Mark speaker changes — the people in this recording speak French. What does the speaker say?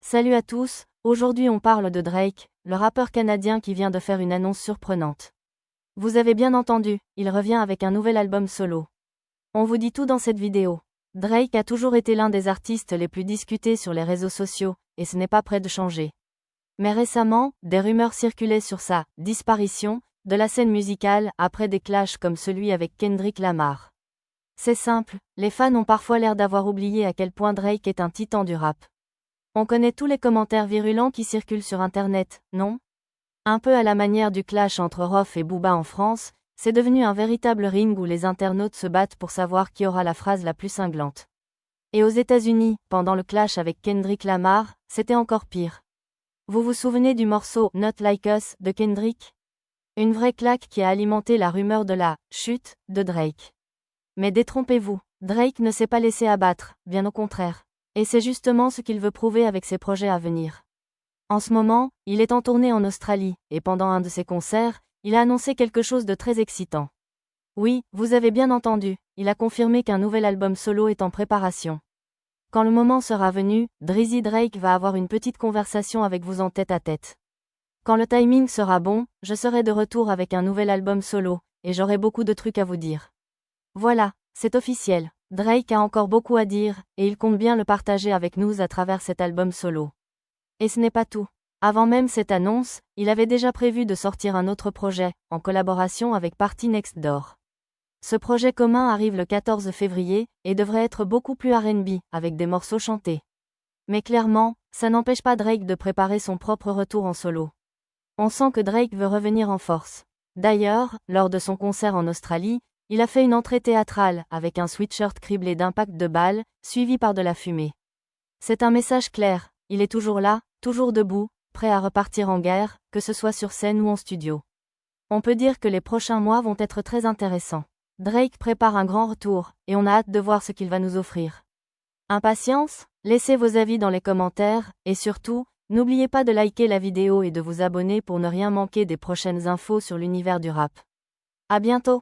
Speaker 1: Salut à tous, aujourd'hui on parle de Drake, le rappeur canadien qui vient de faire une annonce surprenante. Vous avez bien entendu, il revient avec un nouvel album solo. On vous dit tout dans cette vidéo. Drake a toujours été l'un des artistes les plus discutés sur les réseaux sociaux, et ce n'est pas près de changer. Mais récemment, des rumeurs circulaient sur sa « disparition » de la scène musicale après des clashs comme celui avec Kendrick Lamar. C'est simple, les fans ont parfois l'air d'avoir oublié à quel point Drake est un titan du rap. On connaît tous les commentaires virulents qui circulent sur internet, non? Un peu à la manière du clash entre Rof et Booba en France, c'est devenu un véritable ring où les internautes se battent pour savoir qui aura la phrase la plus cinglante. Et aux États-Unis, pendant le clash avec Kendrick Lamar, c'était encore pire. Vous vous souvenez du morceau Not Like Us de Kendrick? Une vraie claque qui a alimenté la rumeur de la chute de Drake. Mais détrompez-vous, Drake ne s'est pas laissé abattre, bien au contraire. Et c'est justement ce qu'il veut prouver avec ses projets à venir. En ce moment, il est en tournée en Australie, et pendant un de ses concerts, il a annoncé quelque chose de très excitant. Oui, vous avez bien entendu, il a confirmé qu'un nouvel album solo est en préparation. Quand le moment sera venu, Drizzy Drake va avoir une petite conversation avec vous en tête-à-tête. Quand le timing sera bon, je serai de retour avec un nouvel album solo, et j'aurai beaucoup de trucs à vous dire. Voilà, c'est officiel. Drake a encore beaucoup à dire, et il compte bien le partager avec nous à travers cet album solo. Et ce n'est pas tout. Avant même cette annonce, il avait déjà prévu de sortir un autre projet, en collaboration avec Party Next Door. Ce projet commun arrive le 14 février, et devrait être beaucoup plus R&B, avec des morceaux chantés. Mais clairement, ça n'empêche pas Drake de préparer son propre retour en solo. On sent que Drake veut revenir en force. D'ailleurs, lors de son concert en Australie, il a fait une entrée théâtrale, avec un sweatshirt criblé d'impacts de balles, suivi par de la fumée. C'est un message clair, il est toujours là, toujours debout, prêt à repartir en guerre, que ce soit sur scène ou en studio. On peut dire que les prochains mois vont être très intéressants. Drake prépare un grand retour, et on a hâte de voir ce qu'il va nous offrir. Impatience? Laissez vos avis dans les commentaires, et surtout, n'oubliez pas de liker la vidéo et de vous abonner pour ne rien manquer des prochaines infos sur l'univers du rap. À bientôt!